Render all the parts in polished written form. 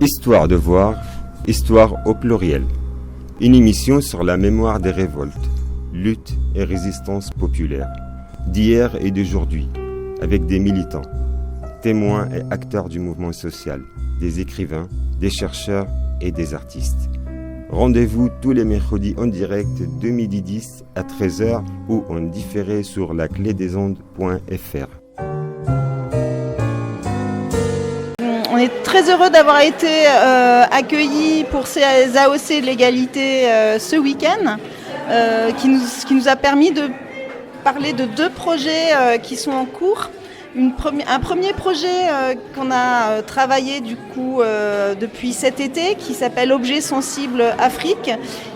Histoire de voir, histoire au pluriel. Une émission sur la mémoire des révoltes, lutte et résistance populaire, d'hier et d'aujourd'hui, avec des militants, témoins et acteurs du mouvement social, des écrivains, des chercheurs et des artistes. Rendez-vous tous les mercredis en direct de 12h10 à 13h ou en différé sur laclédesondes.fr. On est très heureux d'avoir été accueillis pour ces AOC de l'égalité ce week-end, qui nous a permis de parler de deux projets qui sont en cours. Un premier projet qu'on a travaillé depuis cet été, qui s'appelle Objets sensibles Afrique,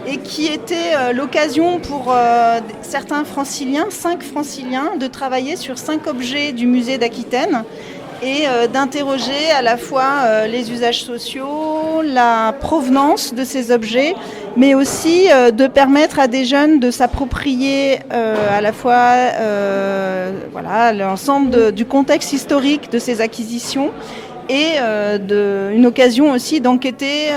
et qui était l'occasion pour certains franciliens, 5 franciliens, de travailler sur 5 objets du musée d'Aquitaine et d'interroger à la fois les usages sociaux, la provenance de ces objets, mais aussi de permettre à des jeunes de s'approprier à la fois l'ensemble du contexte historique de ces acquisitions et une occasion aussi d'enquêter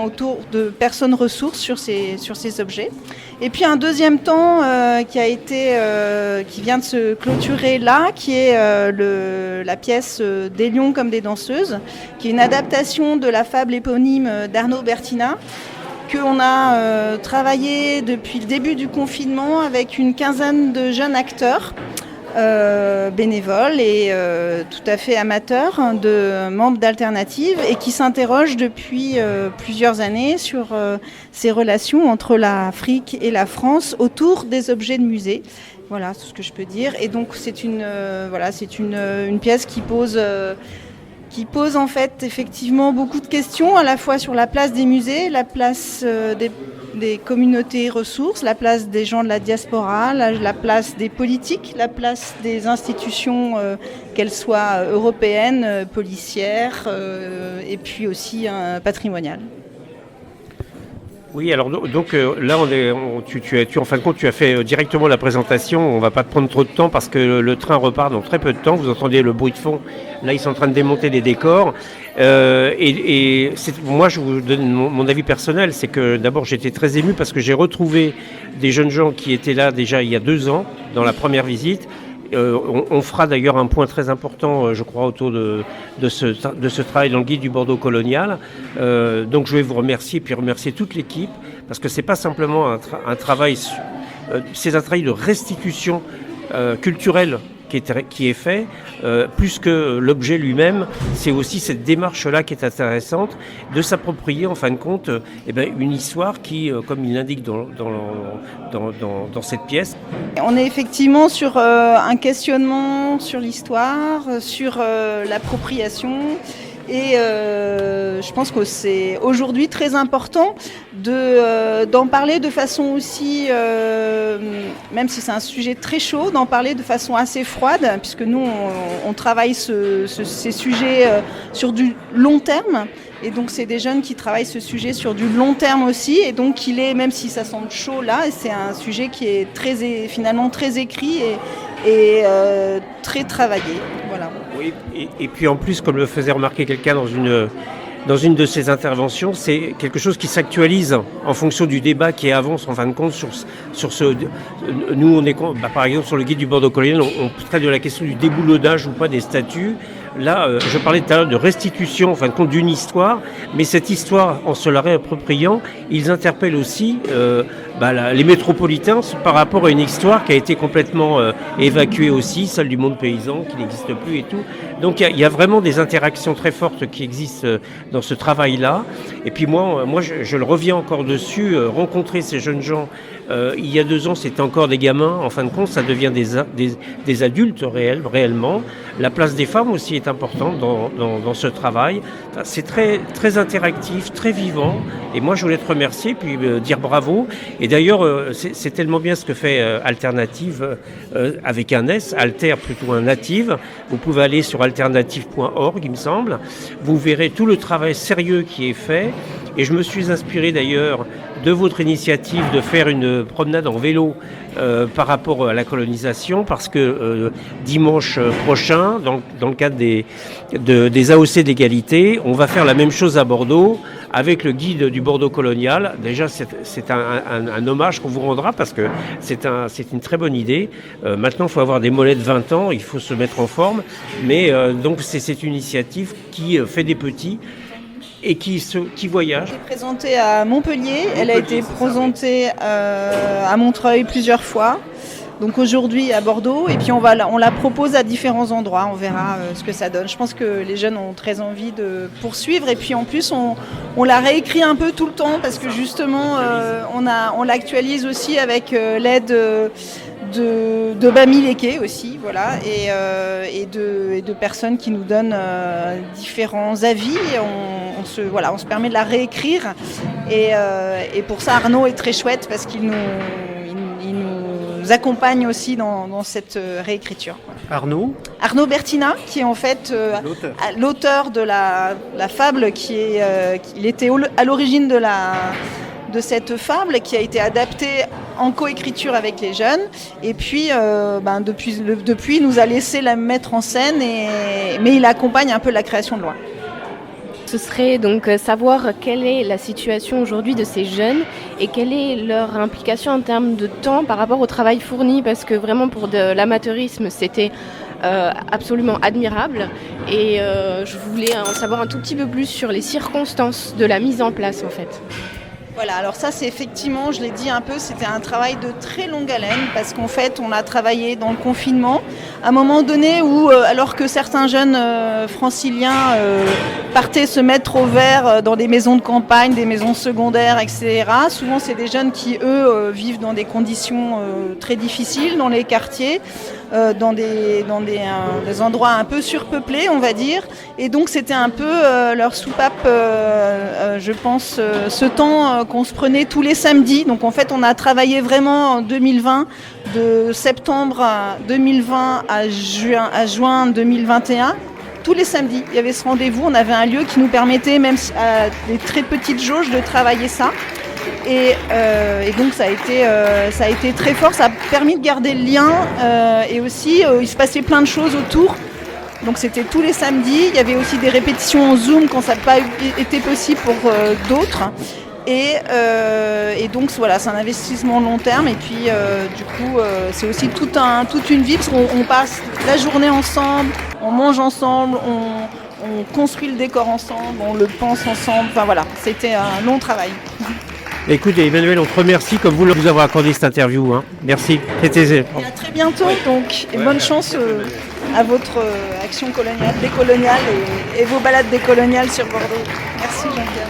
autour de personnes ressources sur ces objets. Et puis un deuxième temps qui vient de se clôturer là, qui est la pièce Des lions comme des danseuses, qui est une adaptation de la fable éponyme d'Arnaud Bertina, qu'on a travaillé depuis le début du confinement avec une quinzaine de jeunes acteurs bénévoles et tout à fait amateurs, de membres d'Alternatives, et qui s'interrogent depuis plusieurs années sur ces relations entre l'Afrique et la France autour des objets de musée. Voilà, c'est ce que je peux dire. Et donc c'est une pièce qui pose en fait effectivement beaucoup de questions, à la fois sur la place des musées, la place des communautés ressources, la place des gens de la diaspora, la place des politiques, la place des institutions, qu'elles soient européennes, policières, et puis aussi patrimoniales. Oui, alors donc là, en fin de compte, tu as fait directement la présentation. On ne va pas te prendre trop de temps parce que le train repart dans très peu de temps. Vous entendez le bruit de fond. Là, ils sont en train de démonter des décors. Moi, je vous donne mon avis personnel. C'est que d'abord, j'étais très ému parce que j'ai retrouvé des jeunes gens qui étaient là déjà il y a 2 ans, dans la première visite. On fera d'ailleurs un point très important, je crois, autour de ce travail dans le guide du Bordeaux colonial. Donc je vais vous remercier, puis remercier toute l'équipe, parce que c'est pas simplement un travail, c'est un travail de restitution culturelle qui est fait, plus que l'objet lui-même. C'est aussi cette démarche-là qui est intéressante, de s'approprier en fin de compte une histoire qui, comme il l'indique dans cette pièce. On est effectivement sur un questionnement sur l'histoire, sur l'appropriation. Et je pense que c'est aujourd'hui très important d'en parler de façon aussi, même si c'est un sujet très chaud, d'en parler de façon assez froide, puisque nous, on travaille ces sujets sur du long terme. Et donc, c'est des jeunes qui travaillent ce sujet sur du long terme aussi. Et donc, même si ça semble chaud là, c'est un sujet qui est finalement très écrit et très travaillé. Voilà. Oui, et puis en plus, comme le faisait remarquer quelqu'un dans une de ses interventions, c'est quelque chose qui s'actualise en fonction du débat qui avance en fin de compte sur ce. Nous, on est par exemple sur le guide du Bordeaux colonial, on traite de la question du déboulonnage ou pas des statues. Là, je parlais tout à l'heure de restitution, en fin de compte, d'une histoire, mais cette histoire, en se la réappropriant, ils interpellent aussi les métropolitains par rapport à une histoire qui a été complètement évacuée aussi, celle du monde paysan, qui n'existe plus et tout. Donc il y a vraiment des interactions très fortes qui existent dans ce travail-là. Et puis moi je le reviens encore dessus, rencontrer ces jeunes gens, il y a 2 ans, c'était encore des gamins, en fin de compte, ça devient des adultes réellement. La place des femmes aussi est importante dans ce travail. Enfin, c'est très, très interactif, très vivant. Et moi, je voulais te remercier, puis dire bravo. Et d'ailleurs, c'est tellement bien ce que fait Alternative avec un S, Alter plutôt un native. Vous pouvez aller sur alternative.org, il me semble. Vous verrez tout le travail sérieux qui est fait. Et je me suis inspiré d'ailleurs de votre initiative de faire une promenade en vélo par rapport à la colonisation, parce que dimanche prochain, dans le cadre des AOC d'égalité, on va faire la même chose à Bordeaux avec le guide du Bordeaux colonial. Déjà, c'est un hommage qu'on vous rendra, parce que c'est une très bonne idée. Maintenant, il faut avoir des mollets de 20 ans, il faut se mettre en forme. Mais donc, c'est une initiative qui fait des petits et qui voyage. Elle a été présentée à Montpellier, elle a été présentée à Montreuil plusieurs fois. Donc aujourd'hui à Bordeaux, et puis on la propose à différents endroits, on verra ce que ça donne. Je pense que les jeunes ont très envie de poursuivre, et puis en plus on la réécrit un peu tout le temps, parce que justement on l'actualise aussi avec l'aide de Bami Leke aussi, voilà, et de personnes qui nous donnent différents avis. On se permet de la réécrire, et pour ça Arnaud est très chouette, parce qu'il nous accompagne aussi dans cette réécriture. Arnaud Bertina, qui est en fait l'auteur de la fable, il était à l'origine de cette fable, qui a été adaptée en coécriture avec les jeunes, et puis depuis il nous a laissé la mettre en scène, mais il accompagne un peu la création de loi. Ce serait donc savoir quelle est la situation aujourd'hui de ces jeunes et quelle est leur implication en termes de temps par rapport au travail fourni, parce que vraiment pour de l'amateurisme c'était absolument admirable, et je voulais en savoir un tout petit peu plus sur les circonstances de la mise en place en fait. Voilà, alors ça c'est effectivement, je l'ai dit un peu, c'était un travail de très longue haleine, parce qu'en fait on a travaillé dans le confinement, à un moment donné où, alors que certains jeunes franciliens partaient se mettre au vert dans des maisons de campagne, des maisons secondaires, etc. Souvent c'est des jeunes qui, eux, vivent dans des conditions très difficiles dans les quartiers, dans des endroits un peu surpeuplés, on va dire. Et donc c'était un peu leur soupape, je pense, ce temps qu'on se prenait tous les samedis. Donc en fait on a travaillé vraiment en 2020, de septembre 2020 à juin 2021. Tous les samedis, il y avait ce rendez-vous. On avait un lieu qui nous permettait, même à des très petites jauges, de travailler ça. Et donc ça a été très fort. Ça a permis de garder le lien. Et aussi, il se passait plein de choses autour. Donc c'était tous les samedis. Il y avait aussi des répétitions en Zoom quand ça n'a pas été possible pour d'autres. Et donc voilà, c'est un investissement long terme, et puis du coup c'est aussi toute une vie, parce qu'on passe la journée ensemble, on mange ensemble, on construit le décor ensemble, on le pense ensemble, enfin voilà, c'était un long travail. Écoutez Emmanuel, on te remercie comme vous de nous avoir accordé cette interview. Merci. Et à très bientôt, donc, et bonne chance à votre action coloniale, décoloniale, et vos balades décoloniales sur Bordeaux. Merci Jean-Pierre.